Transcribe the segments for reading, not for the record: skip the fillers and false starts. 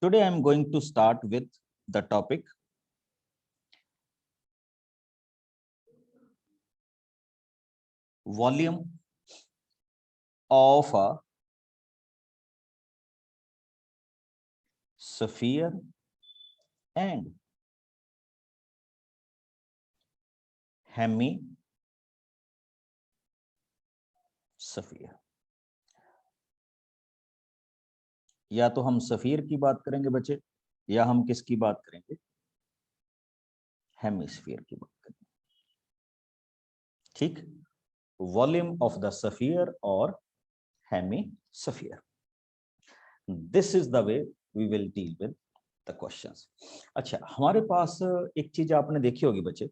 Today I am going to start with the topic volume of a sphere and hemisphere. या तो हम sphere की बात करेंगे बच्चे, या हम किसकी बात करेंगे, हेमिस्फीयर की बात करेंगे। ठीक, वॉल्यूम ऑफ द स्फीयर और hemisphere. This is the way we will deal with the questions. अच्छा, हमारे पास एक चीज आपने देखी होगी बच्चे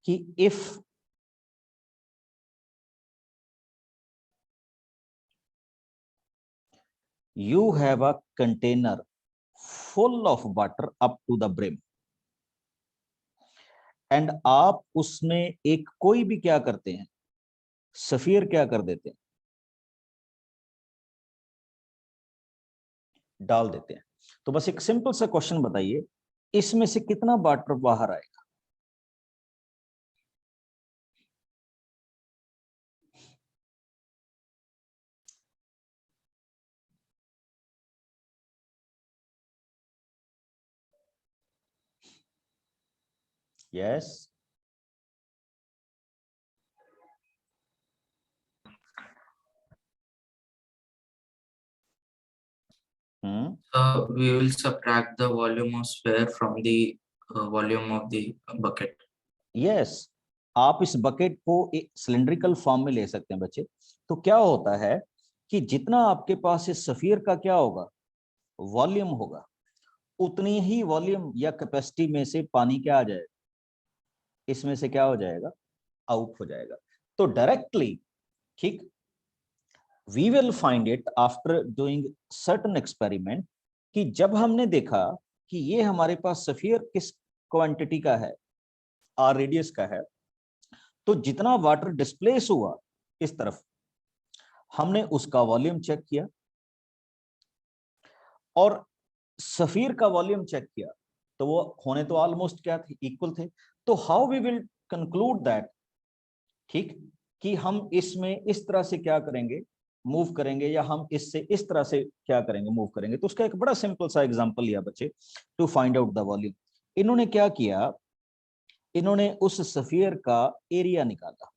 कि if you have a container full of water up to the brim and आप उसमें एक कोई भी क्या करते हैं, स्फीयर क्या कर देते हैं, डाल देते हैं। तो बस एक सिंपल सा क्वेश्चन बताइए, इसमें से कितना वाटर बाहर आएगा? Yes, we will subtract the volume of sphere from the volume of the bucket. Yes, आप इस बकेट को एक सिलिंड्रिकल फॉर्म में ले सकते हैं बच्चे। तो क्या होता है कि जितना आपके पास इस स्फीयर का क्या होगा, वॉल्यूम होगा, उतनी ही वॉल्यूम या कैपेसिटी में से पानी क्या आ जाएगा, इसमें से क्या हो जाएगा, आउट हो जाएगा। तो डायरेक्टली, ठीक, we will find it after doing certain experiment कि जब हमने देखा कि ये हमारे पास स्फीयर किस क्वांटिटी का है, आर रेडियस का है, तो जितना वाटर डिस्प्लेस हुआ इस तरफ, हमने उसका वॉल्यूम चेक किया और स्फीयर का वॉल्यूम चेक किया, तो वो होने तो ऑलमोस्ट क्या थे, इक्वल थे। तो how we will conclude that, ठीक, कि हम इसमें इस तरह से क्या करेंगे, मूव करेंगे, या हम इससे इस तरह से क्या करेंगे, मूव करेंगे। तो उसका एक बड़ा सिंपल सा एग्जांपल लिया बच्चे to find out the volume. इन्होंने क्या किया, इन्होंने उस स्फीयर का एरिया निकाला,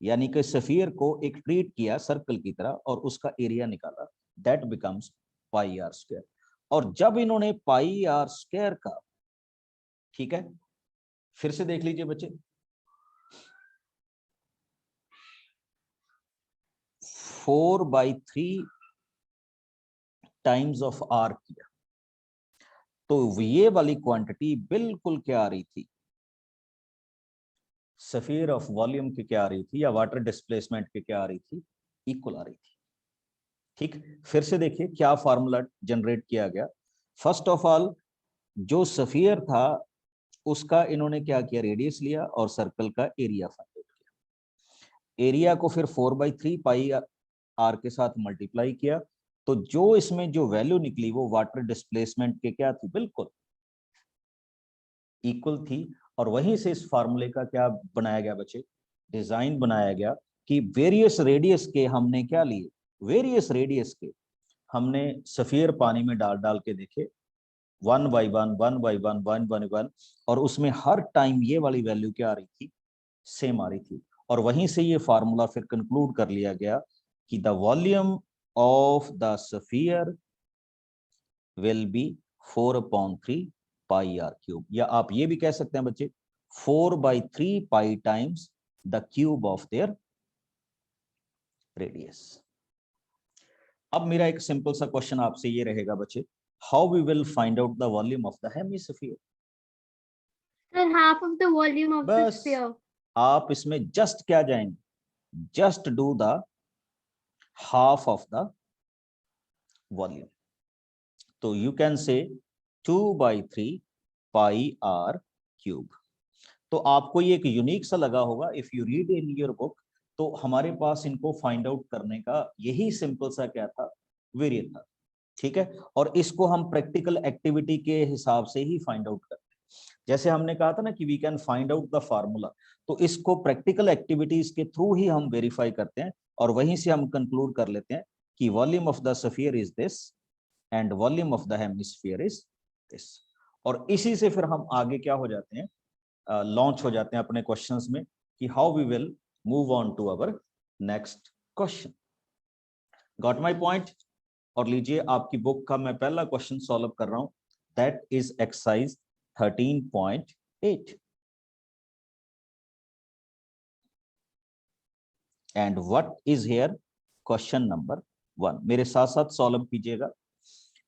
यानी कि स्फीयर को एक ट्रीट किया सर्कल की तरह और उसका एरिया निकाला, that becomes pi are square. और जब इन्होंने पाई आर स्क्वायर का, ठीक है, फिर से देख लीजिए बच्चे, 4/3 टाइम्स ऑफ आर किया, तो ये वाली क्वांटिटी बिल्कुल क्या आ रही थी, स्फीयर ऑफ वॉल्यूम की क्या आ रही थी, या वाटर डिस्प्लेसमेंट की क्या आ रही थी, इक्वल आ रही थी। ठीक, फिर से देखिए क्या फार्मूला जनरेट किया गया। फर्स्ट ऑफ ऑल, जो स्फीयर था उसका इन्होंने क्या किया, रेडियस लिया और सर्कल का एरिया फाइंड आउट किया। एरिया को फिर 4/3 पाई आर के साथ मल्टीप्लाई किया, तो जो इसमें जो वैल्यू निकली वो वाटर डिस्प्लेसमेंट के क्या थी, बिल्कुल इक्वल थी। और वहीं से इस फार्मूले का क्या बनाया गया बच्चे, डिजाइन बनाया गया कि वेरियस रेडियस के हमने क्या लिए, वेरियस रेडियस के हमने स्फीयर पानी में डाल डाल के देखे, 1/1 1/1 1/1, और उसमें हर टाइम ये वाली वैल्यू क्या आ रही थी, सेम आ रही थी। और वहीं से ये फार्मूला फिर कंक्लूड कर लिया गया कि the volume of the sphere will be 4/3 pi R cube, या आप ये भी कह सकते हैं बच्चे 4/3 pi times the cube of their radius. अब मेरा एक सिंपल सा क्वेश्चन आपसे ये रहेगा बच्चे, how we will find out the volume of the hemisphere? Sir, half of the volume of the बस sphere. आप इसमें जस्ट क्या जाएंगे, just do the half of the volume. तो you can say 2/3 pi R cube. तो आपको ये एक यूनिक सा लगा होगा, if you read in your book, तो हमारे पास इनको फाइंड आउट करने का यही सिंपल सा क्या था, वेरिएट था। ठीक है, और इसको हम प्रैक्टिकल एक्टिविटी के हिसाब से ही फाइंड आउट करते हैं। जैसे हमने कहा था ना कि we can find out the formula, तो इसको प्रैक्टिकल एक्टिविटीज के थ्रू ही हम वेरीफाई करते हैं और वहीं से हम कंक्लूड कर लेते हैं कि volume of the sphere is this and volume of the hemisphere is this. और इसी से फिर हम आगे क्या हो जाते हैं, लॉन्च हो जाते हैं अपने क्वेश्चंस में कि how we will move on to our next question. Got my point? और लीजिए आपकी बुक का मैं पहला क्वेश्चन सॉल्व कर रहा हूं, that is exercise 13.8 and what is here question number 1। मेरे साथ साथ सॉल्व कीजिएगा।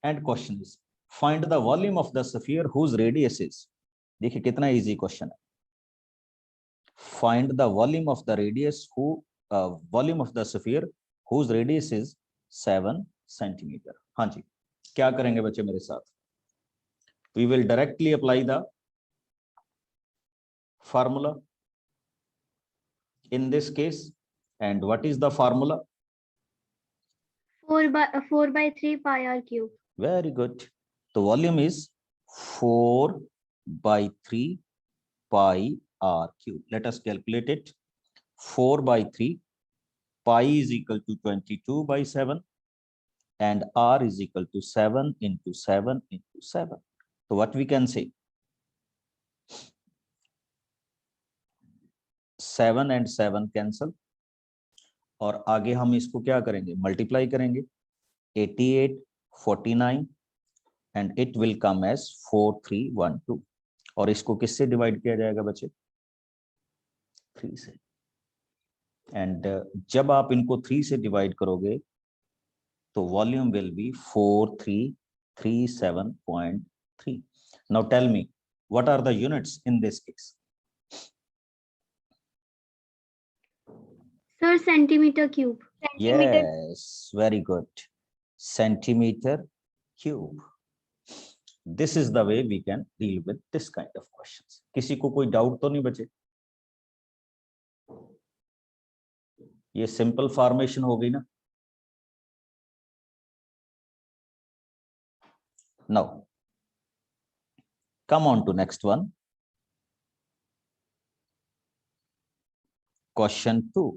And question is find the volume of the sphere whose radius is, देखिए कितना इजी क्वेश्चन है, find the volume of the radius volume of the sphere whose radius is 7 centimetre. हाँ जी, क्या करेंगे बच्चे मेरे साथ? We will directly apply the formula in this case, and what is the formula? 4 by 3 pi r cube. Very good. The volume is 4 by 3 pi r cube. Let us calculate it. 4 by 3, pi is equal to 22 by 7 and r is equal to 7 into 7 into 7. So what we can say? 7 and 7 cancel और आगे हम इसको क्या करेंगे, multiply करेंगे। 88, 49 and it will come as 4312 और इसको किससे डिवाइड किया जाएगा बच्चे? 3 से। एंड जब आप इनको 3 से डिवाइड करोगे तो volume will be 4337.3। Now tell me what are the units in this case? Sir, centimeter cube. Yes, very good. Centimeter cube. This is the way we can deal with this kind of questions. किसी को कोई doubt तो नहीं बचे? ये simple formation हो गई ना? Now come on to next one. Question 2.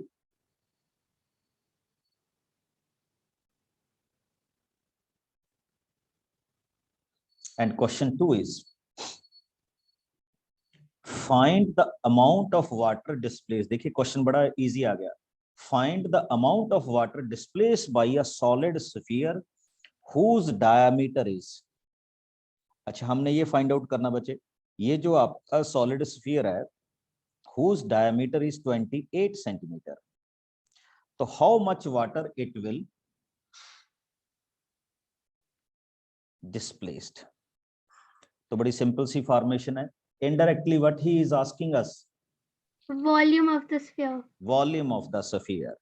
And question 2 is find the amount of water displaced. देखिए क्वेश्चन बड़ा इजी आ गया। Find the amount of water displaced by a solid sphere whose diameter is। अच्छा, हमने ये find out करना बच्चे, ये जो आपका सॉलिड स्फीयर है whose diameter is 28 centimeter, तो how much water it will displaced? तो बड़ी सिंपल सी फॉर्मेशन है। Indirectly what he is asking us, Volume of the sphere. Volume of the sphere.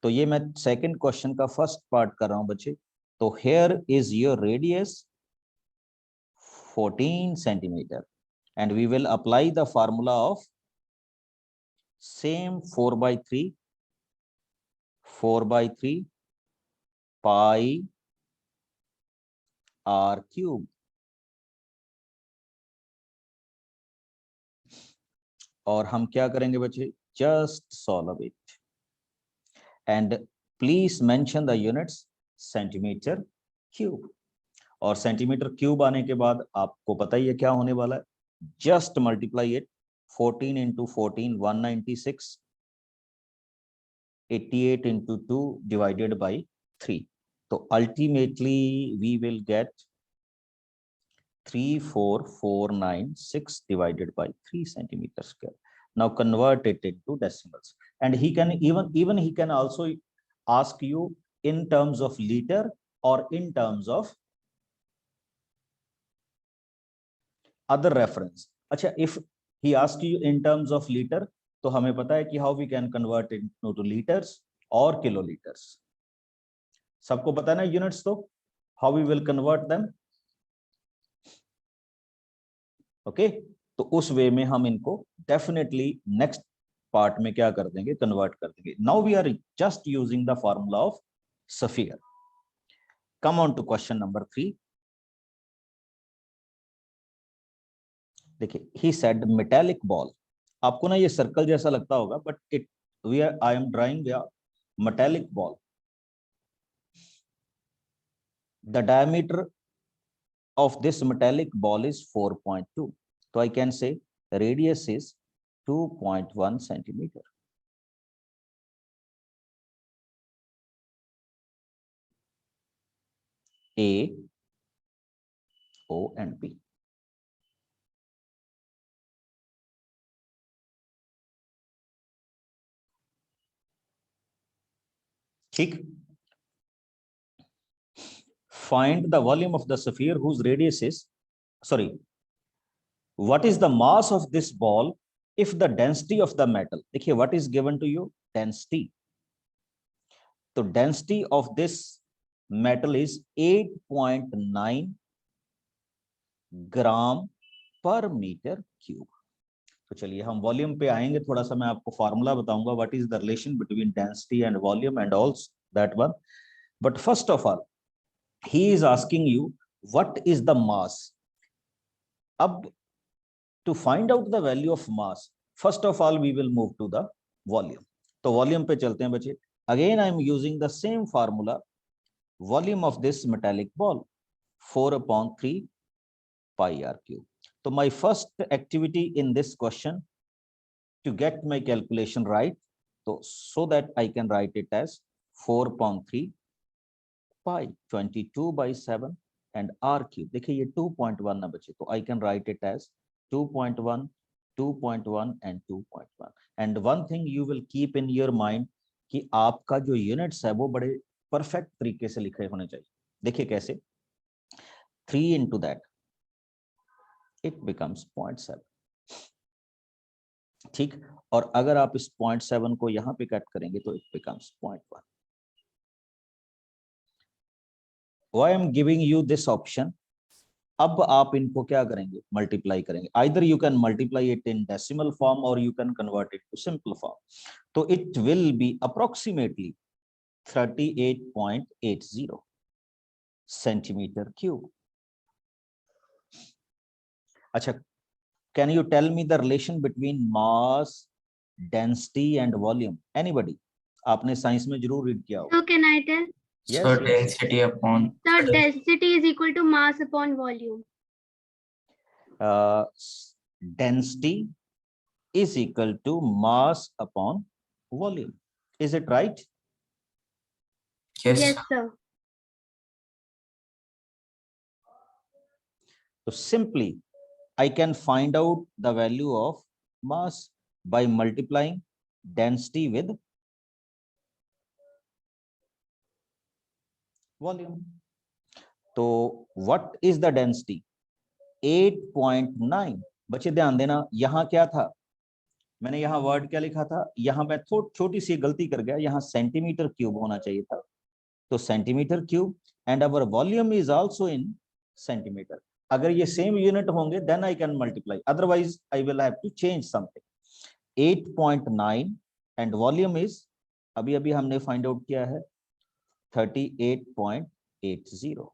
तो ये मैं सेकंड क्वेश्चन का फर्स्ट पार्ट कर रहा हूं बच्चे। तो here is your radius 14 centimeter and we will apply the formula of same 4 by 3 pi r cube। और हम क्या करेंगे बच्चे, just solve it and please mention the units centimetre cube. और सेंटीमीटर क्यूब आने के बाद आपको पता ही है क्या होने वाला है, just multiply it 14 into 14 196, 88 into 2 divided by 3। तो ultimately we will get 34496 divided by 3 centimeter square. Now convert it into decimals, and he can even he can also ask you in terms of liter or in terms of other reference. अच्छा, if he asks you in terms of liter, तो हमें पता है कि how we can convert it into liters or kiloliters. सबको पता है ना units, तो how we will convert them? Okay तो उस वे में हम इनको डेफिनेटली नेक्स्ट पार्ट में क्या कर देंगे, कन्वर्ट कर देंगे। Now we are just using the formula of sphere. Come on to question number 3. देखिए, he said metallic ball. आपको ना ये सर्कल जैसा लगता होगा, but I am drawing a metallic ball. The diameter of this metallic ball is 4.2. So I can say the radius is 2.1 centimeter. A, O and B. ठीक. Find the volume of the sphere whose radius is, what is the mass of this ball if the density of the metal, देखिए what is given to you, density. तो density of this metal is 8.9 ग्राम पर metre cube. तो चलिए हम volume पे आएंगे. थोड़ा सा मैं आपको फॉर्मूला बताऊंगा, what is the relation between density and volume and also that one. But first of all he is asking you what is the mass. अब to find out the value of mass, first of all we will move to the volume. तो volume पे चलते हैं बच्चे. Again I am using the same formula. Volume of this metallic ball 4/3 pi r cube. So my first activity in this question to get my calculation right, so that I can write it as 4/3 pi 22/7 and r cube. देखिए ये 2.1 ना बचे, तो I can write it as 2.1, 2.1 and 2.1. And one thing you will keep in your mind कि आपका जो units है वो बड़े परफेक्ट तरीके से लिखे होने चाहिए. देखिए कैसे, 3 into that it becomes 0.7. ठीक. और अगर आप इस 0.7 को यहां पे कट करेंगे तो it becomes 0.1. Why I am giving you this option? अब आप इनको क्या करेंगे, मल्टीप्लाई करेंगे. Either you can multiply it in decimal form or you can convert it to simple form. So it will be approximately 38.80 centimeter cube. अच्छा, can you tell me the relation between mass, density and volume? Anybody? आपने science में जरूर read किया होगा. So can I tell? So density upon So density is equal to mass upon volume. Density is equal to mass upon volume. Is it right? yes. Yes, sir. So simply I can find out the value of mass by multiplying density with volume. तो what is the density? 8.9. बच्चे ध्यान देना, यहाँ क्या था, मैंने यहाँ word क्या लिखा था, यहाँ मैं छोटी सी गलती कर गया, यहाँ सेंटीमीटर क्यूब होना चाहिए था. तो centimetre cube and our volume is also in centimetre. अगर ये सेम यूनिट होंगे then I can multiply, otherwise I will have to change something. 8.9 and volume is, अभी हमने फाइंड आउट किया है 38.80.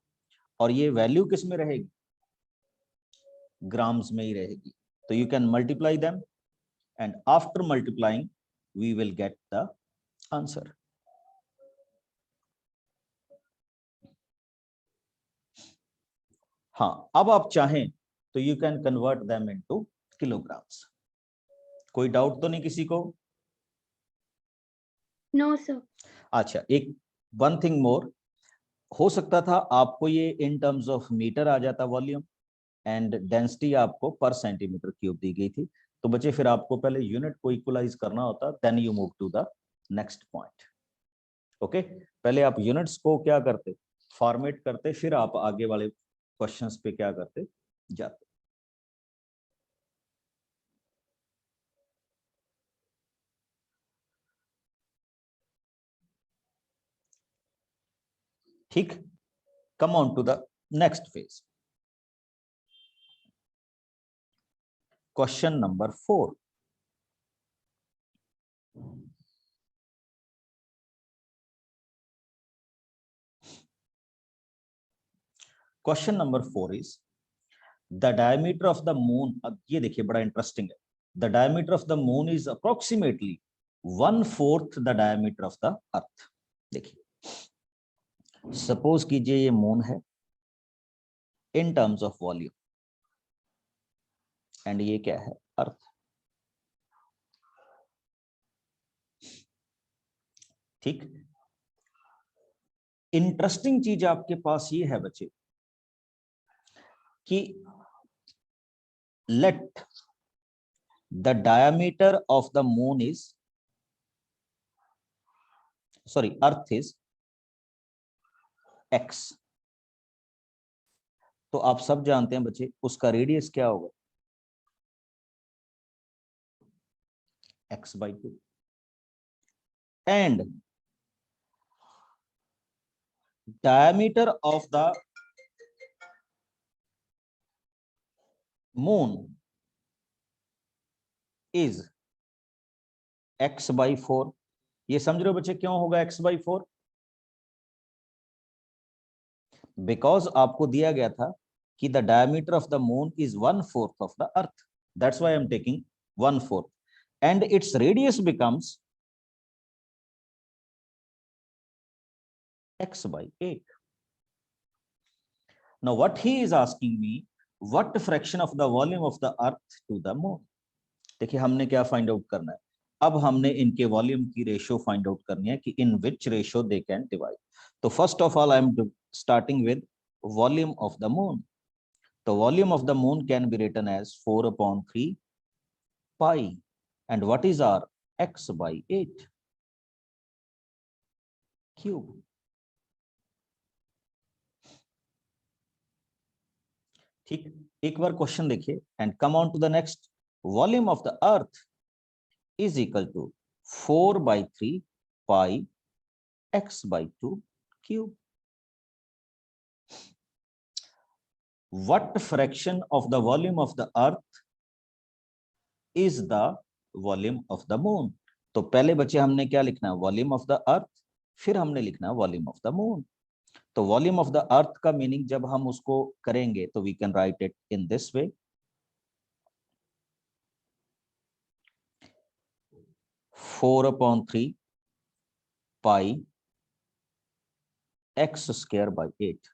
और ये वैल्यू किस में रहेगी, ग्राम्स में ही रहेगी. तो you can multiply them and after multiplying we will get the answer. हाँ, अब आप चाहें तो you can convert them into kilograms. कोई डाउट तो नहीं किसी को? No, sir. अच्छा, एक वन थिंग मोर, हो सकता था आपको ये इन टर्म्स ऑफ मीटर आ जाता वॉल्यूम, एंड डेंसिटी आपको पर सेंटीमीटर क्यूब दी गई थी. तो बच्चे फिर आपको पहले यूनिट को इक्वलाइज करना होता, then you move to the next point. Okay, पहले आप यूनिट्स को क्या करते, फॉर्मेट करते, फिर आप आगे वाले क्वेश्चंस पे क्या करते जाते. ठीक. Come on to the next phase. Question number 4. Question number 4 is the diameter of the moon, अब ये देखिए बड़ा इंटरेस्टिंग है, the diameter of the moon is approximately 1/4 the diameter of the अर्थ। देखिए सपोज कीजिए ये मून है in terms of volume, and ये क्या है, अर्थ। ठीक, इंटरेस्टिंग चीज आपके पास ये है बच्चे कि let the diameter of the moon is, sorry earth is x, तो आप सब जानते हैं बच्चे उसका रेडियस क्या होगा, x/2, and diameter of the moon is x/4। ये समझ रहे हो बच्चे क्यों होगा x/4? बिकॉज आपको दिया गया था कि the diameter of the moon is 1/4 of the earth, that's why I am taking 1/4, and its radius becomes x/8। Now what he is asking me, what fraction of the volume of the earth to the moon। देखिए हमने क्या find out करना है, अब हमने इनके volume की ratio find out करनी है कि in which ratio they can divide. तो first of all I am starting with volume of the moon. तो volume of the moon can be written as 4/3 pi, and what is our x/8 cube। ठीक, एक बार question देखिए and come on to the next. Volume of the earth is equal to 4/3 pi x/2 cube। What fraction of the volume of the earth is the volume of the moon। तो पहले बच्चे हमने क्या लिखना है, volume of the अर्थ, फिर हमने लिखना है वॉल्यूम ऑफ द मून। तो वॉल्यूम ऑफ द अर्थ का मीनिंग जब हम उसको करेंगे तो we can write it in this way, 4/3 pi x²/8।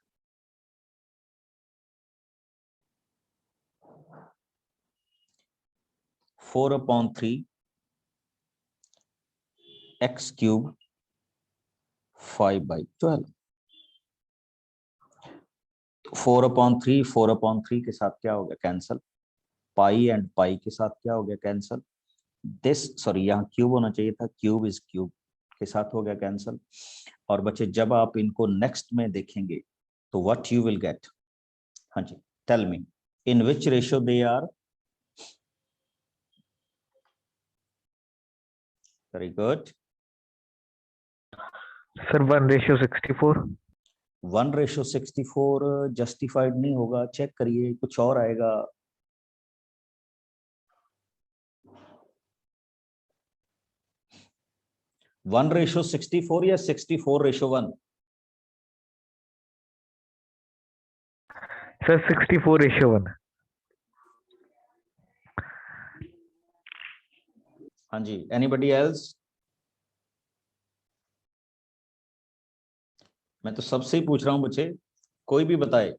Four upon three x³ 5/12। 4/3 के साथ क्या हो गया, कैंसल। पाई एंड पाई के साथ क्या हो गया, कैंसल। दिस, सॉरी यहाँ क्यूब होना चाहिए था, क्यूब इज क्यूब के साथ हो गया कैंसल। और बच्चे जब आप इनको नेक्स्ट में देखेंगे तो व्हाट यू विल गेट, हाँ जी tell me in which ratio they are. Very good sir 1:64। 1:64 justified नहीं होगा, चेक करिए कुछ और आएगा। वन 1:64 या 64:1? सर 64:1। हाँ जी, एनीबडी एल्स? मैं तो सबसे ही पूछ रहा हूं बच्चे, कोई भी बताए।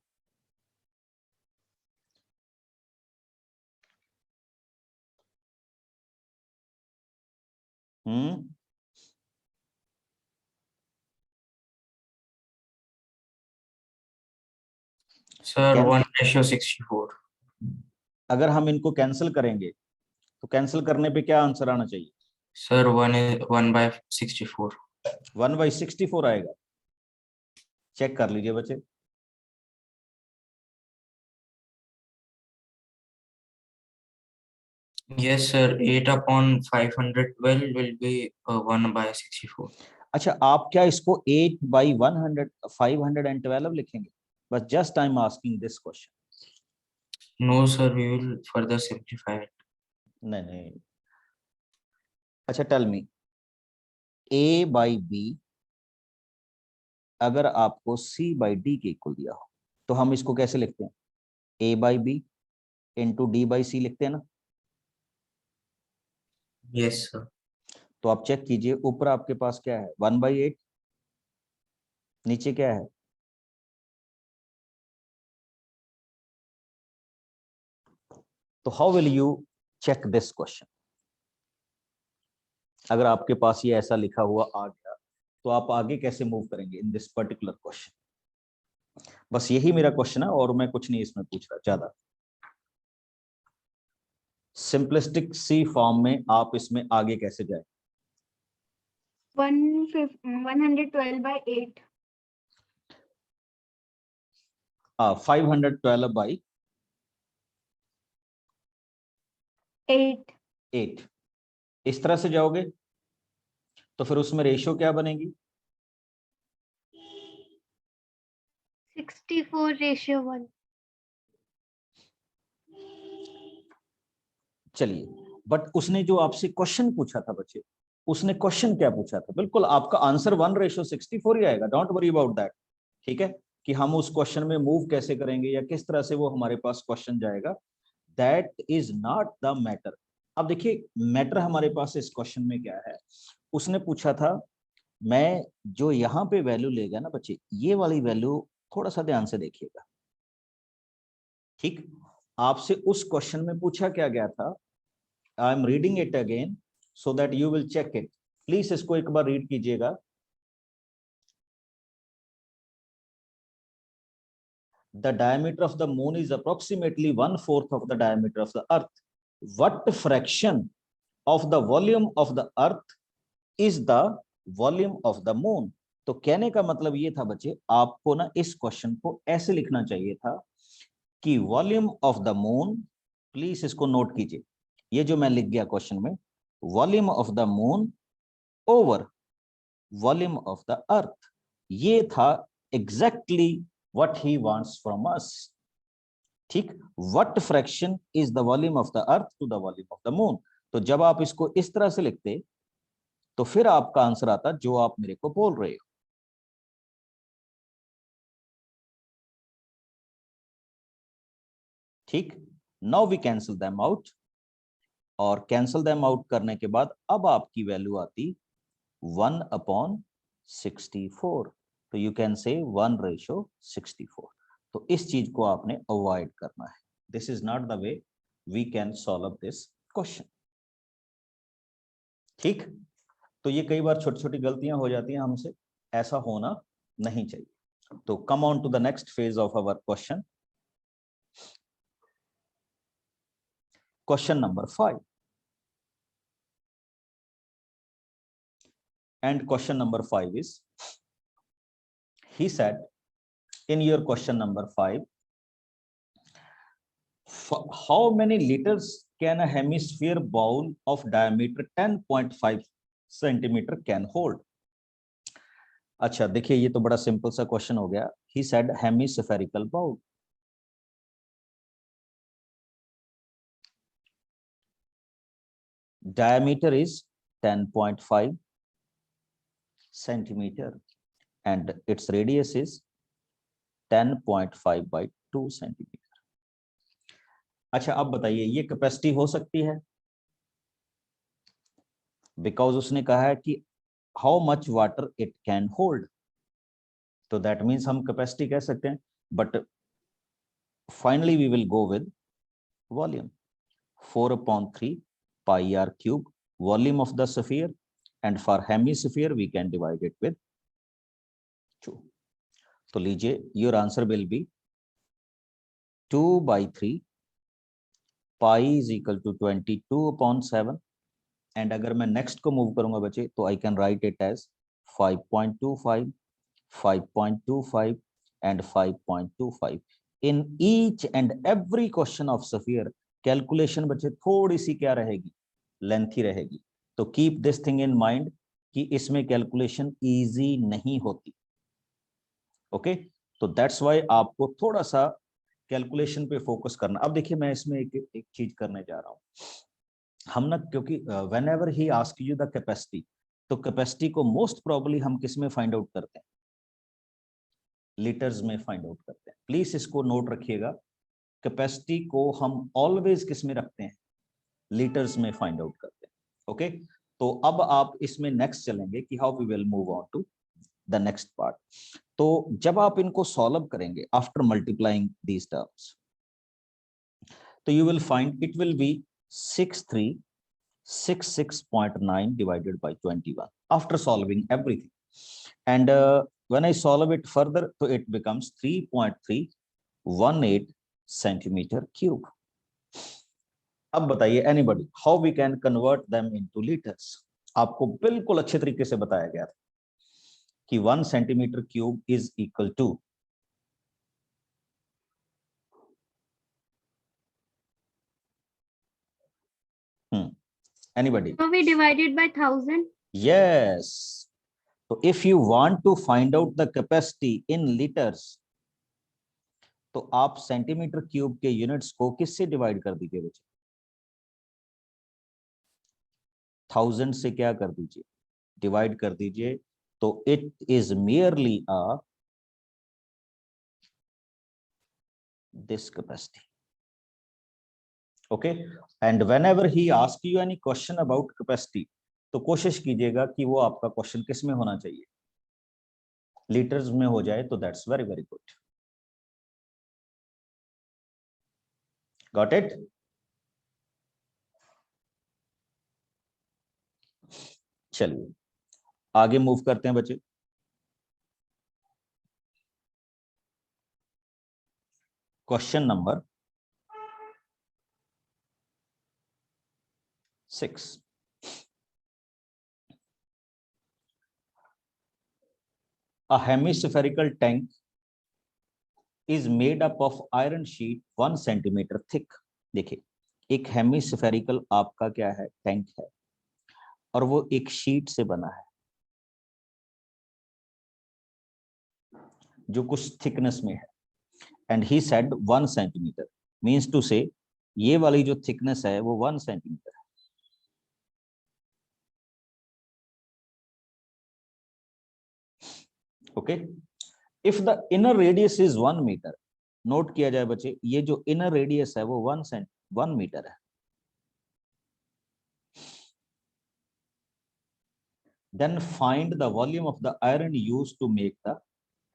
Sir, Can- 1:64. अगर हम इनको कैंसिल करेंगे तो कैंसिल करने पे क्या आंसर आना चाहिए? Sir, 1/64. 1/64 आएगा। चेक कर लीजिए बच्चे। Yes, sir. 8/512 will be 1/64. अच्छा, आप क्या इसको 8/512 लिखेंगे? बस just I am asking this question. No, sir. We will further simplify it. नहीं नहीं, अच्छा टेल मी, A/B अगर आपको C/D के इक्वल दिया हो तो हम इसको कैसे लिखते हैं, A/B इंटू D/C लिखते हैं ना। Yes, sir. तो आप चेक कीजिए, ऊपर आपके पास क्या है 1/8, नीचे क्या है, तो how will you check this question. अगर आपके पास ये ऐसा लिखा हुआ आ गया तो आप आगे कैसे मूव करेंगे इन दिस पर्टिकुलर क्वेश्चन। बस यही मेरा क्वेश्चन है और मैं कुछ नहीं इसमें पूछ रहा ज्यादा। सिंपलिस्टिक सी फॉर्म में आप इसमें आगे कैसे जाए। 112/8. 512/8। 8 इस तरह से जाओगे तो फिर उसमें रेशियो क्या बनेगी, 64:1. चलिए। बट उसने जो आपसे क्वेश्चन पूछा था बच्चे, उसने क्वेश्चन क्या पूछा था, बिल्कुल आपका आंसर 1:64 ही आएगा, डोंट वरी अबाउट दैट। ठीक है, कि हम उस क्वेश्चन में मूव कैसे करेंगे या किस तरह से वो हमारे पास क्वेश्चन जाएगा, that is not the matter. अब देखिए मैटर हमारे पास इस क्वेश्चन में क्या है, उसने पूछा था मैं जो यहाँ पे वैल्यू लेगा ना बच्चे, ये वाली वैल्यू थोड़ा सा ध्यान से देखिएगा। ठीक, आपसे उस क्वेश्चन में पूछा क्या गया था, I am reading it again so that you will check it, please इसको एक बार रीड कीजिएगा। The diameter of the moon is approximately 1/4 of the diameter of the earth. What fraction of the volume of the earth is the volume of the moon? तो कहने का मतलब ये था बच्चे, आपको ना इस क्वेश्चन को ऐसे लिखना चाहिए था कि volume of the moon, please इसको नोट कीजिए, ये जो मैं लिख गया क्वेश्चन में, volume of the moon over volume of the अर्थ, ये था exactly what he wants from us. ठीक, what fraction is the volume of the earth to the volume of the moon? तो जब आप इसको इस तरह से लिखते तो फिर आपका आंसर आता जो आप मेरे को बोल रहे हो। ठीक, now we cancel them out, और कैंसिल देम आउट करने के बाद अब आपकी वैल्यू आती 1/64, तो यू कैन से 1:64। तो इस चीज को आपने अवॉइड करना है, this is not the way we can solve this question. ठीक, तो ये कई बार छोटी छोटी गलतियां हो जाती हैं हमसे, ऐसा होना नहीं चाहिए। तो come on to the next phase of our question, question number 5 and question number 5 is, he said in your question number 5, how many liters can a hemisphere bowl of diameter 10.5 centimeter can hold? अच्छा देखिए, ये तो बड़ा simple सा question हो गया। he said hemispherical bowl, diameter is 10.5 centimeter and its radius is 10.5/2 centimeter. अच्छा अब बताइए ये कैपेसिटी हो सकती है, बिकॉज उसने कहा है कि how much water it can hold, तो दैट मीन्स हम कैपेसिटी कह सकते हैं, but finally we will go with volume. 4/3 pi r cube volume of the sphere, and for hemisphere we can divide it with 2. तो लीजिए your answer will be 2/3 pi is equal to 22/7, and अगर मैं next को move करूंगा बच्चे तो I can write it as 5.25, 5.25 and 5.25। In each and every question of sphere calculation बच्चे थोड़ी सी क्या रहेगी, लेंथी रहेगी। तो keep this thing in mind कि इसमें कैलकुलेशन इजी नहीं होती। ओके, तो दैट्स व्हाई आपको थोड़ा सा कैलकुलेशन पे फोकस करना। अब देखिए मैं इसमें एक चीज करने जा रहा हूं, हम ना, क्योंकि when ever he ask you the capacity, तो कैपेसिटी को मोस्ट प्रोबेबली हम किस में फाइंड आउट करते हैं, लीटर्स में फाइंड आउट करते हैं। प्लीज इसको नोट रखिएगा, कैपेसिटी को हम ऑलवेज किस में रखते हैं, लीटर्स में फाइंड आउट करते हैं। ओके, तो अब आप इसमें नेक्स्ट चलेंगे कि how we will move on to the next part. तो जब आप इनको सॉल्व करेंगे आफ्टर मल्टीप्लाइंग दीज टर्म्स, तो you will find it will be 6366.9 divided by 21 after solving everything, and when I solve it further, so it becomes 3.318 centimeter cube. अब बताइए anybody how we can convert them into liters? आपको बिल्कुल अच्छे तरीके से बताया गया था कि 1 centimeter cube is equal to anybody? So we divided by 1000. Yes. So if you want to find out the capacity in liters, तो आप सेंटीमीटर क्यूब के यूनिट्स को किससे डिवाइड कर दीजिए बच्चे? 1000 से क्या कर दीजिए, डिवाइड कर दीजिए, तो it is merely a this capacity. Okay, and whenever he ask you any question about capacity, तो कोशिश कीजिएगा कि वो आपका क्वेश्चन किस में होना चाहिए, लीटर्स में हो जाए, तो that's very very good. Got it? चलिए आगे मूव करते हैं बच्चे। Question number 6। A hemispherical tank is made up of iron sheet 1 centimeter thick। देखिए, एक हेमिस्फेरिकल आपका क्या है, टैंक है, और वो एक शीट से बना है जो कुछ थिकनेस में है, and he said 1 centimeter, means to say ये वाली जो थिकनेस है वो 1 सेंटीमीटर है। Okay, if the inner radius is 1 meter, note किया जाए बच्चे, ये जो इनर रेडियस है वो 1 मीटर है, then find the volume of the iron used to make the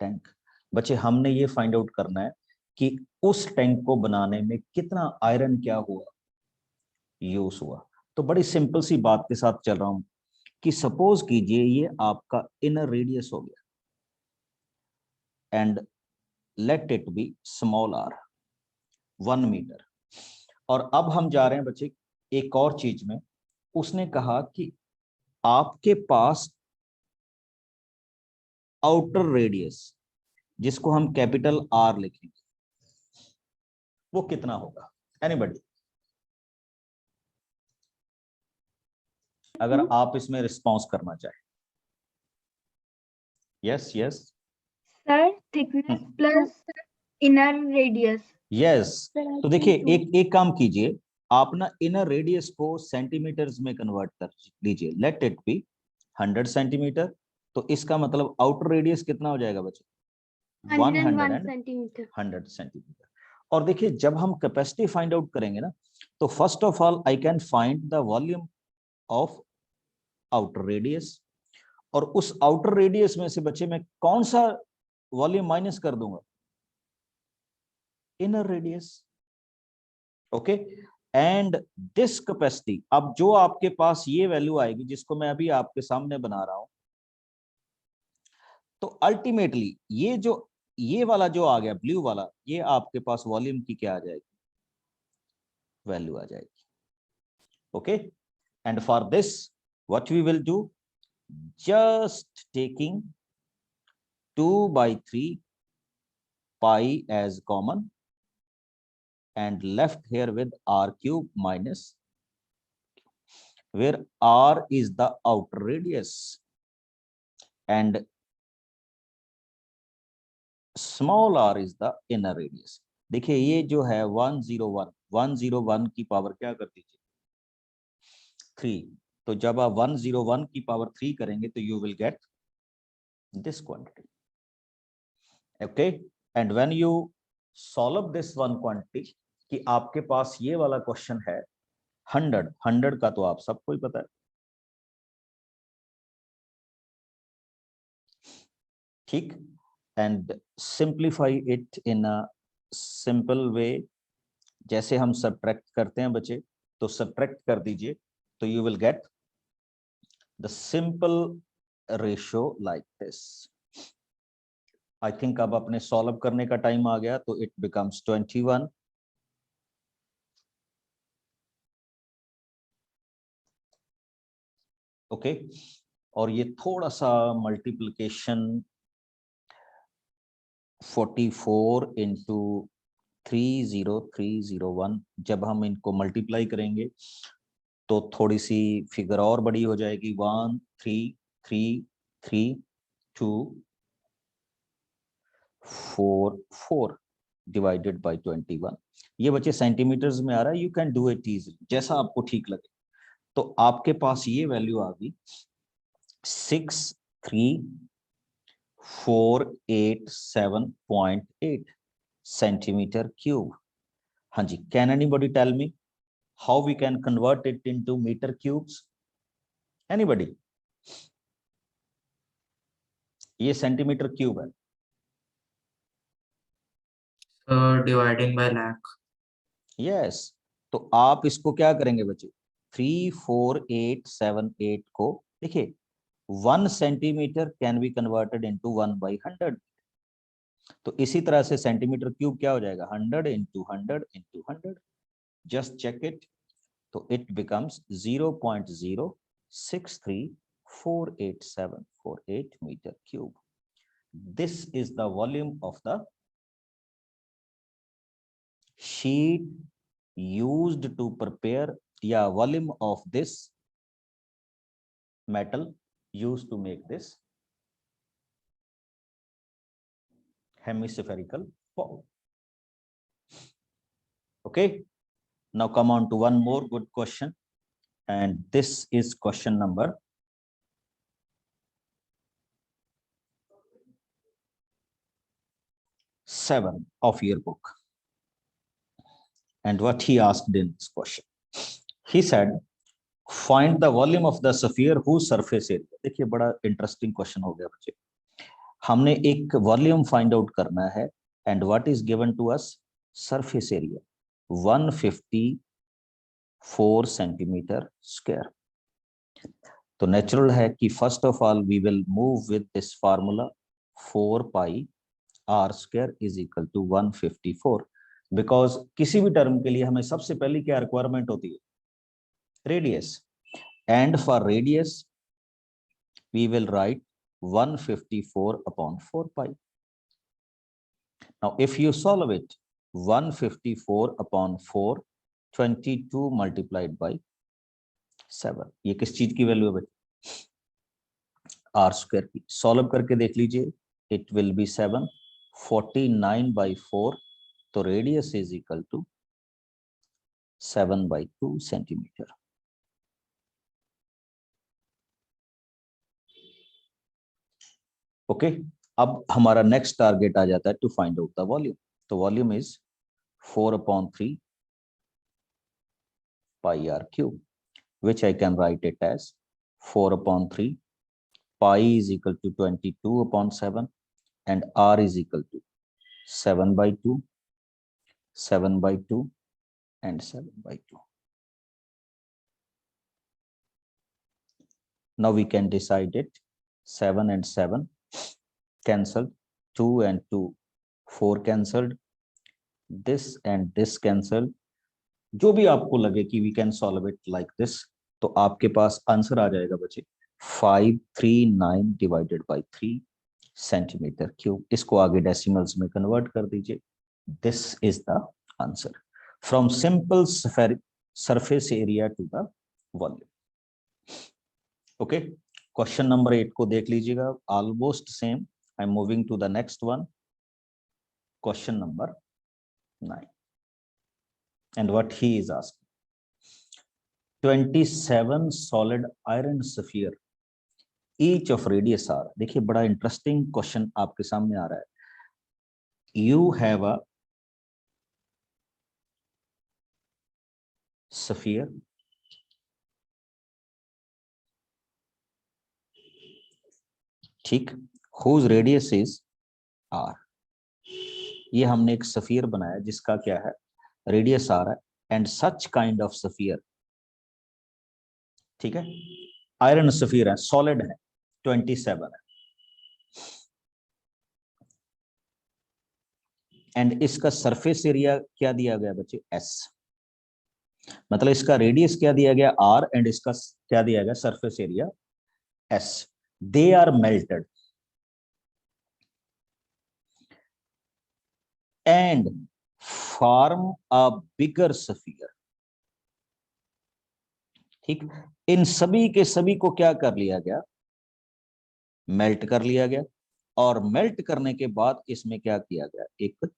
tank. बच्चे हमने ये फाइंड आउट करना है कि उस टैंक को बनाने में कितना आयरन क्या हुआ, यूज हुआ। तो बड़ी सिंपल सी बात के साथ चल रहा हूं कि सपोज कीजिए ये आपका इनर रेडियस हो गया, and let it be small r 1 meter. और अब हम जा रहे हैं बच्चे एक और चीज में, उसने कहा कि आपके पास आउटर रेडियस, जिसको हम कैपिटल आर लिखेंगे, वो कितना होगा? एनीबॉडी? अगर आप इसमें रिस्पॉन्स करना चाहें। Yes yes Sir, thickness plus inner radius. Yes. तो देखिए एक काम कीजिए, आप ना इनर रेडियस को सेंटीमीटर्स में कन्वर्ट कर लीजिए, लेट इट बी 100 सेंटीमीटर। तो इसका मतलब आउटर रेडियस कितना हो जाएगा बच्चे? 101 centimeter. 100 सेंटीमीटर। और देखिए जब हम कैपेसिटी फाइंड आउट करेंगे ना, तो first of all I can find the volume of outer radius, और उस आउटर रेडियस में से बच्चे मैं कौन सा वॉल्यूम माइनस कर दूंगा? Inner radius. Okay, and this capacity, अब जो आपके पास ये वैल्यू आएगी जिसको मैं अभी आपके सामने बना रहा हूं, तो अल्टीमेटली ये वाला जो आ गया ब्लू वाला, ये आपके पास वॉल्यूम की क्या आ जाएगी? वैल्यू आ जाएगी। Okay, and for this what we will do, just taking 2/3 pi as common and left here with r cube minus, where r is the outer radius and small r is the inner radius। देखिए ये जो है 101 की power क्या कर दीजिए? 3। तो जब आप 101 की पावर 3 करेंगे तो you will get this quantity. Okay, and when you solve this one quantity कि आपके पास ये वाला क्वेश्चन है 100 का तो आप सबको ही पता है, ठीक, and simplify it in a simple way. जैसे हम सब्ट्रैक्ट करते हैं बच्चे, तो सब्ट्रैक्ट कर दीजिए, तो you will get the simple ratio like this. I think अब अपने सॉल्व करने का टाइम आ गया, तो इट बिकम्स 21, ओके। और ये थोड़ा सा मल्टीप्लिकेशन 44 इंटू 30301, जब हम इनको मल्टीप्लाई करेंगे तो थोड़ी सी फिगर और बड़ी हो जाएगी, 1333244 डिवाइडेड बाय 21। ये बच्चे सेंटीमीटर्स में आ रहा है, you can do it easily जैसा आपको ठीक लगे। तो आपके पास ये वैल्यू आ गई 63487.8 सेंटीमीटर क्यूब। हाँ जी, can anybody tell me how we can convert it into meter cubes? Anybody? ये सेंटीमीटर क्यूब है। Dividing by lakh. यस, तो आप इसको क्या करेंगे बच्चे, 34878 को देखिए 1 centimetre can be converted into 1/100। तो इसी तरह से सेंटीमीटर क्यूब क्या हो जाएगा, 100 इंटू 100। जस्ट चेक इट, तो it becomes 0.06348748 meter cube. This is the volume of the sheet used to prepare, या volume of this metal used to make this hemispherical ball. Okay, now come on to one more good question, and this is question number 7 of your book. And what he asked in this question, he said find the volume of the sphere whose surface area। देखिए बड़ा interesting question हो गया बच्चे, हमने एक volume find out करना है, and what is given to us, surface area 154 centimeter square. तो नेचुरल है कि first of all we will move with this formula 4 pi are square is equal to 154, because किसी भी टर्म के लिए हमें सबसे पहले क्या रिक्वायरमेंट होती है, radius, and for radius we will write 154 upon 4 pi. Now if you solve it, 154 upon 4, 22 multiplied by 7, ये किस चीज की वैल्यू है बच्चे, आर स्क्वायर की। सॉल्व करके देख लीजिए, इट विल बी 7, 49/4, तो radius is equal to 7/2 centimeter. Okay, अब हमारा नेक्स्ट टारगेट आ जाता है to find out the volume. तो volume is 4/3 pi r cube, which I can write it as 4/3 pi is equal to 22/7, and r is equal to 7/2, 7/2, and 7/2. Now we can decide it. 7 and 7 cancelled, 2 and 2, 4 cancelled, this and this cancelled. जो भी आपको लगे कि we can solve it like this, तो आपके पास answer आ जाएगा बच्चे 539 divided by 3 centimetre cube. इसको आगे डेसिमल्स में कन्वर्ट कर दीजिए, this is the answer from simple surface area to the volume. Okay, question number 8 को देख लीजिएगा, almost same. I am moving to the next one, question number 9, and what he is asking, 27 solid iron sphere each of radius r। देखिए बड़ा interesting question आपके सामने आ रहा है। You have a sphere, ठीक, whose radius is r। ये हमने एक स्फीयर बनाया जिसका क्या है, रेडियस r है, and such kind of sphere, ठीक है, आयरन स्फीयर है, सॉलिड है, 27 है, एंड इसका सरफेस एरिया क्या दिया गया बच्चे, s, मतलब इसका रेडियस क्या दिया गया r, एंड इसका क्या दिया गया, surface area s। They are melted and form a bigger sphere, ठीक, इन सभी के सभी को क्या कर लिया गया, मेल्ट कर लिया गया, और मेल्ट करने के बाद इसमें क्या किया गया, एक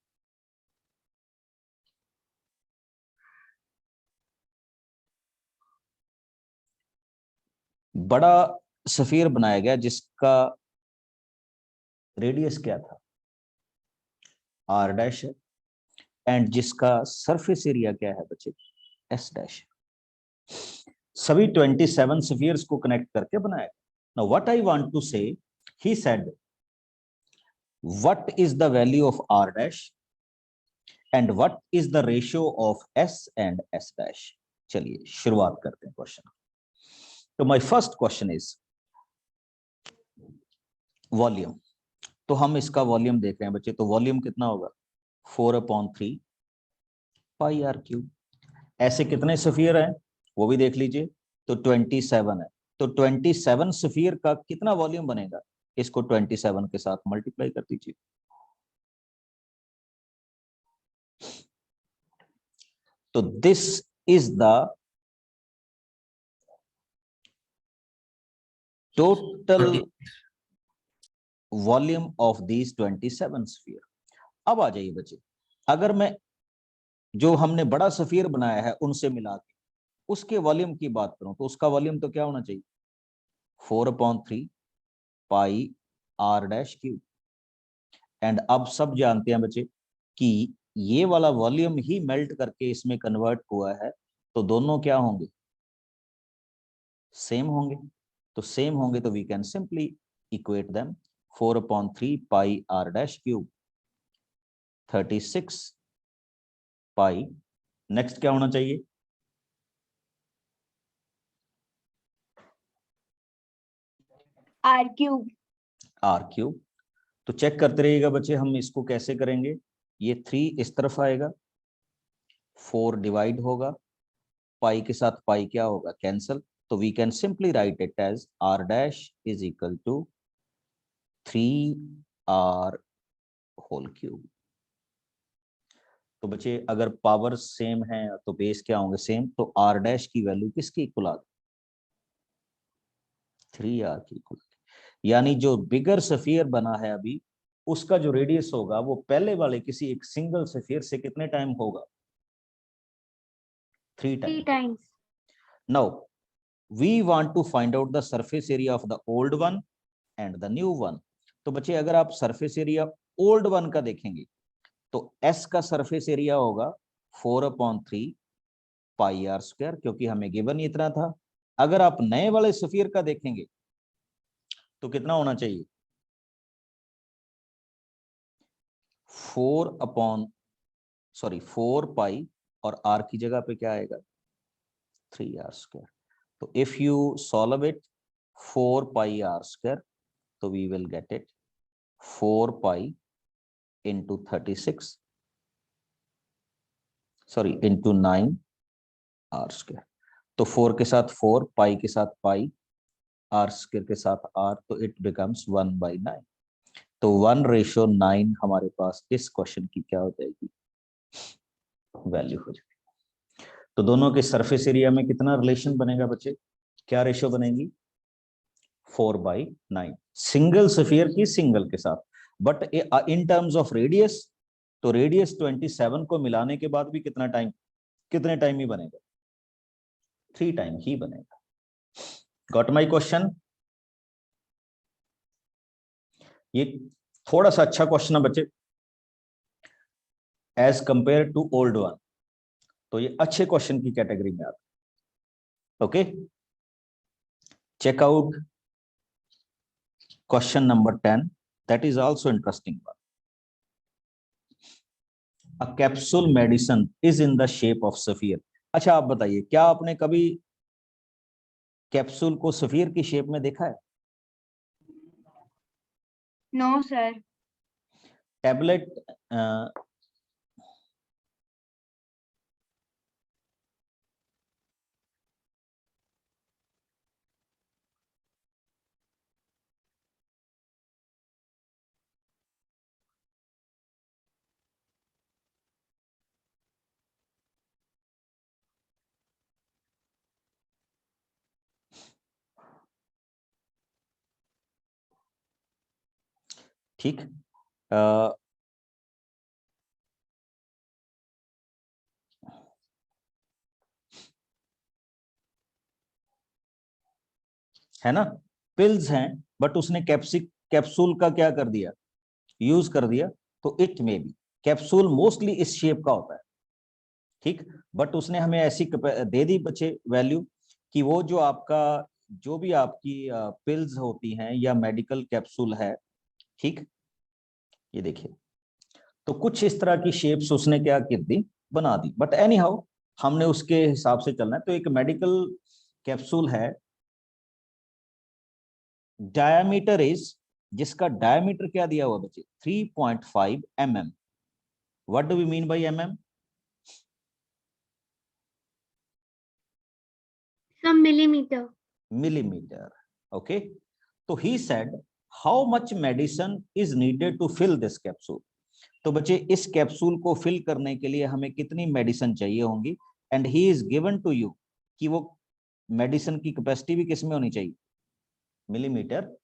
बड़ा स्फीयर बनाया गया जिसका रेडियस क्या था, r डैश है, एंड जिसका सरफेस एरिया क्या है बच्चे, s डैश। सभी 27 स्फीयर्स को कनेक्ट करके बनाया। Now what I want to say, he said what is the value of r dash and what is the ratio of s and s dash. चलिए शुरुआत करते हैं क्वेश्चन। तो my first question is volume. तो हम इसका volume देख रहे हैं बच्चे, तो वॉल्यूम कितना होगा, 4/3 पाई r क्यूब। ऐसे कितने स्फीयर हैं वो भी देख लीजिए, तो 27 है, तो 27 स्फीयर का कितना वॉल्यूम बनेगा, इसको 27 के साथ मल्टीप्लाई कर दीजिए। तो this is the total volume of these 27 sphere. अब आ जाइए बच्चे, अगर मैं जो हमने बड़ा स्फीयर बनाया है उनसे मिला के उसके वॉल्यूम की बात करूं, तो उसका वॉल्यूम तो क्या होना चाहिए, 4/3 pi r dash cube. And अब सब जानते हैं बच्चे कि ये वाला वॉल्यूम ही मेल्ट करके इसमें कन्वर्ट हुआ है, तो दोनों क्या होंगे, सेम होंगे। तो सेम होंगे तो we can simply equate them, 4/3 pi r dash cube 36 पाई, नेक्स्ट क्या होना चाहिए, r cube। r cube. तो चेक करते रहिएगा बच्चे, हम इसको कैसे करेंगे, ये 3 इस तरफ आएगा, 4 डिवाइड होगा, पाई के साथ पाई क्या होगा, कैंसल। तो we can simply write it as r dash is equal to 3r whole cube. तो बच्चे अगर पावर सेम है तो बेस क्या होंगे, सेम, तो r डैश की वैल्यू किसकी इक्वल आ गई, 3r की इक्वल। यानी जो बिगर स्फीयर बना है अभी, उसका जो रेडियस होगा वो पहले वाले किसी एक सिंगल स्फीयर से कितने टाइम होगा, 3 3 time. times। Now we want to find out the surface area of the old one and the new one. तो बच्चे अगर आप सरफेस एरिया ओल्ड वन का देखेंगे तो s का सरफेस एरिया होगा 4/3 पाई r स्क्वायर, क्योंकि हमें गिवन इतना था। अगर आप नए वाले स्फीयर का देखेंगे तो कितना होना चाहिए, 4 पाई, और r की जगह पे क्या आएगा, 3r स्क्वायर। तो if you solve it 4 pi r square, तो we will get it 4 pi into 36, sorry into 9 r square. तो 4 के साथ 4, पाई के साथ पाई, r स्क्वायर के साथ r, तो इट बिकम्स 1/9। तो 1:9 हमारे पास इस क्वेश्चन की क्या हो जाएगी, वैल्यू हो जाएगी। तो दोनों के सरफेस एरिया में कितना रिलेशन बनेगा बच्चे, क्या रेशियो बनेगी, 4/9, सिंगल स्फीयर की सिंगल के साथ। But in terms of radius, तो रेडियस 27 को मिलाने के बाद भी कितना टाइम, कितने टाइम ही बनेगा, 3 टाइम ही बनेगा। Got my question. ये थोड़ा सा अच्छा क्वेश्चन है बच्चे as compare to old one. तो ये अच्छे क्वेश्चन की कैटेगरी में आता है। Okay, check out question number 10, that is also interesting one. A capsule medicine is in the shape of sphere. अच्छा आप बताइए, क्या आपने कभी कैप्सूल को स्फीयर की शेप में देखा है? No, sir. टैबलेट ठीक, है ना, पिल्स हैं, बट उसने कैप्सूल का क्या कर दिया, यूज कर दिया, तो इट में भी कैप्सूल मोस्टली इस शेप का होता है, ठीक, बट उसने हमें ऐसी दे दी बच्चे वैल्यू कि वो जो आपका जो भी आपकी पिल्स होती हैं या मेडिकल कैप्सूल है, ठीक, ये देखिए, तो कुछ इस तरह की शेप्स उसने क्या कर दी, बना दी, बट एनी हाउ हमने उसके हिसाब से चलना है। तो एक मेडिकल कैप्सूल है, डायमीटर इज, जिसका डायमीटर क्या दिया हुआ बच्चे, 3.5 mm. What do we mean by mm? Some millimeter. Millimeter. Okay, तो he said how much medicine is needed to fill this capsule. तो बच्चे इस कैप्सूल को फिल करने के लिए हमें कितनी मेडिसिन चाहिए होंगी, and he is given to you कि वो मेडिसिन की कैपेसिटी भी किस में होनी चाहिए, मिलीमीटर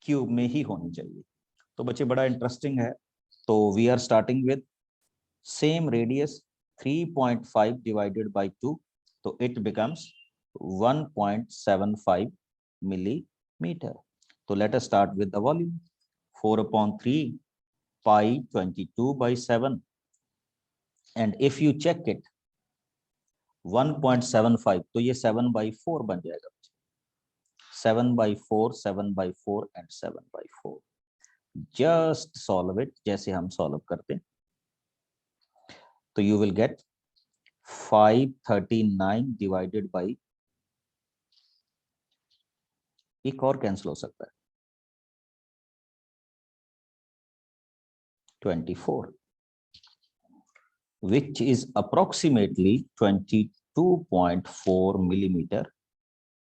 क्यूब में ही होनी चाहिए। तो बच्चे बड़ा इंटरेस्टिंग है। तो we are starting with same radius 3.5 divided by 2, तो इट बिकम्स 1.75 millimeter. तो let us start with the volume, 4/3 pi 22/7, and if you check it 1.75, तो ये 7/4 बन जाएगा, 7/4, 7/4 and 7/4. जस्ट सॉल्व इट जैसे हम सॉल्व करते हैं, तो you will gate 539 divided by, एक और कैंसिल हो सकता है, 24, which is approximately 22.4 millimeter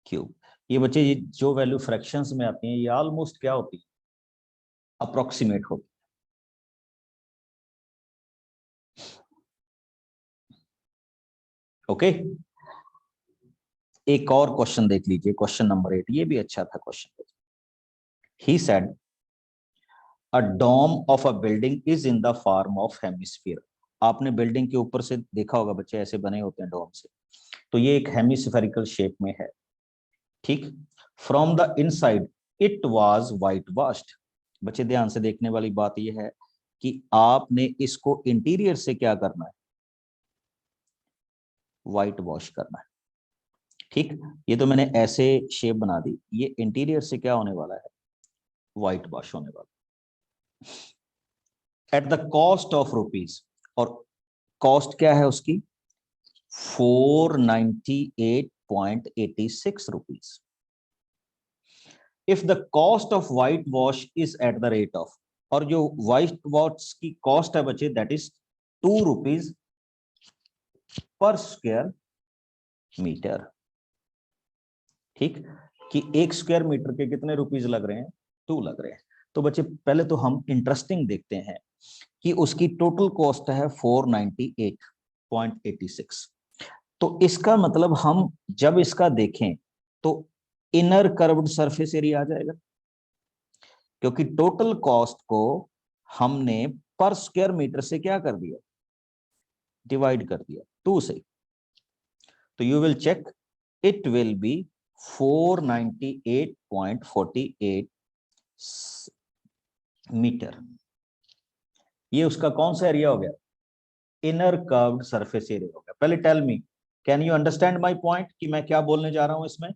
cube. ये बच्चे ये जो वैल्यू फ्रैक्शंस में आती हैं ये ऑलमोस्ट क्या होती है, अप्रोक्सीमेट होती है। ओके, एक और क्वेश्चन देख लीजिए, क्वेश्चन नंबर 8, ये भी अच्छा था क्वेश्चन। He said a dome of a building is in the form of hemisphere. आपने बिल्डिंग के ऊपर से देखा होगा बच्चे, ऐसे बने होते हैं डोम से, तो ये एक हेमिस्फेरिकल शेप में है, ठीक, from the inside it was white washed. बच्चे ध्यान से देखने वाली बात यह है कि आपने इसको इंटीरियर से क्या करना है, वाइट वॉश करना है, ठीक, ये तो मैंने ऐसे शेप बना दी, ये इंटीरियर से क्या होने वाला है, वाइट वॉश होने वाला, at the cost of rupees, और कॉस्ट क्या है उसकी, 498.86 rupees. If the cost of whitewash is at the rate of, और जो व्हाइट वॉश की कॉस्ट है बच्चे, दैट इज 2 rupees पर स्क्वायर मीटर, ठीक, कि 1 स्क्वायर मीटर के कितने रुपीज लग रहे हैं, 2 लग रहे हैं। तो बच्चे पहले तो हम इंटरेस्टिंग देखते हैं कि उसकी टोटल कॉस्ट है 498.86, तो इसका मतलब हम जब इसका देखें तो इनर कर्व्ड सरफेस एरिया आ जाएगा, क्योंकि टोटल कॉस्ट को हमने पर स्क्वायर मीटर से क्या कर दिया, डिवाइड कर दिया 2 से, तो you will check it will be 498.48 meter. ये उसका कौन सा एरिया हो गया, इनर कर्व्ड सरफेस एरिया होगा। पहले tell me, can you understand my point कि मैं क्या बोलने जा रहा हूं इसमें?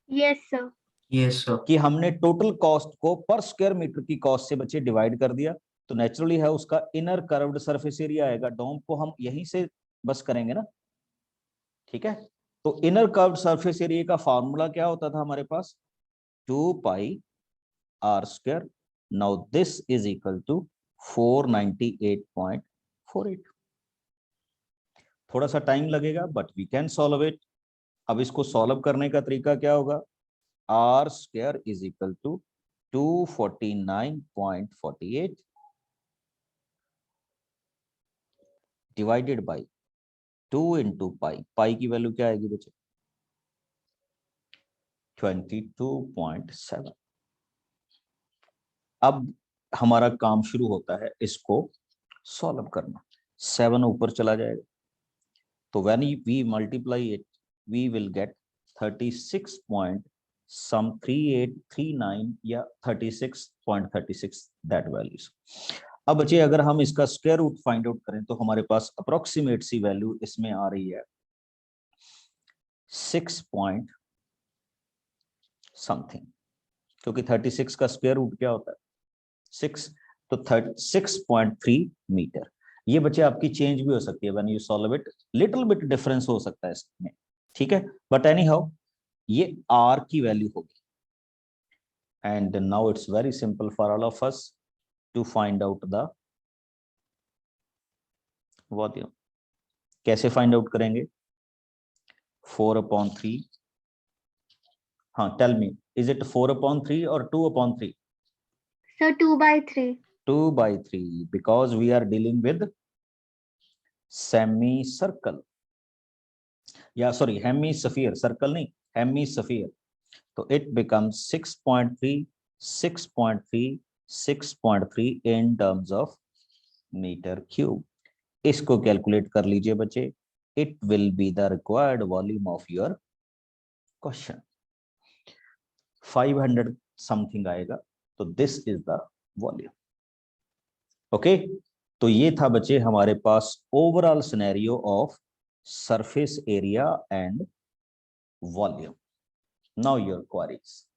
Yes, sir. Yes, sir. कि हमने टोटल कॉस्ट को पर स्क्वायर मीटर की कॉस्ट से बच्चे डिवाइड कर दिया, तो नेचुरली है उसका इनर कर्व्ड सरफेस एरिया आएगा। डोम को हम यहीं से बस करेंगे ना, ठीक है। तो इनर कर्व्ड सरफेस एरिया का फॉर्मूला क्या होता था हमारे पास? 2 pi are square. Now this is equal to 498.48। थोड़ा सा टाइम लगेगा but we can solve it. अब इसको सॉल्व करने का तरीका क्या होगा? R square is equal to 249.48 divided by 2 into pi. Pi की वैल्यू क्या आएगी बच्चे? 22.7। अब हमारा काम शुरू होता है इसको सॉल्व करना। 7 ऊपर चला जाएगा, तो when we multiply it we will get 36.3839 या 36.36 दैट वैल्यूज। अब बच्चे अगर हम इसका स्क्वायर रूट फाइंड आउट करें तो हमारे पास अप्रोक्सीमेट सी वैल्यू इसमें आ रही है 6 पॉइंट समथिंग, क्योंकि 36 का स्क्वायर रूट क्या होता है? 6, तो 36.3 मीटर। ये बच्चे आपकी चेंज भी हो सकती है, when you solve it little bit difference हो सकता है इसमें, ठीक है। बट एनी हाउ ये आर की वैल्यू होगी। And now it's very simple for all of us to find out the volume. कैसे फाइंड आउट करेंगे? 4/3। हाँ, टेल मी, इज इट 4/3 और 2/3? Sir, 2/3. 2/3 because we are dealing with semicircle, या sorry hemisphere, circle नहीं, hemisphere. तो it becomes 6.3 6.3 6.3 in terms of metre cube. इसको calculate कर लीजिए बच्चे, it will be the required volume of your question. 500 something आएगा, तो this is the volume. Okay, तो ये था बच्चे हमारे पास overall scenario of surface area and volume. Now your queries.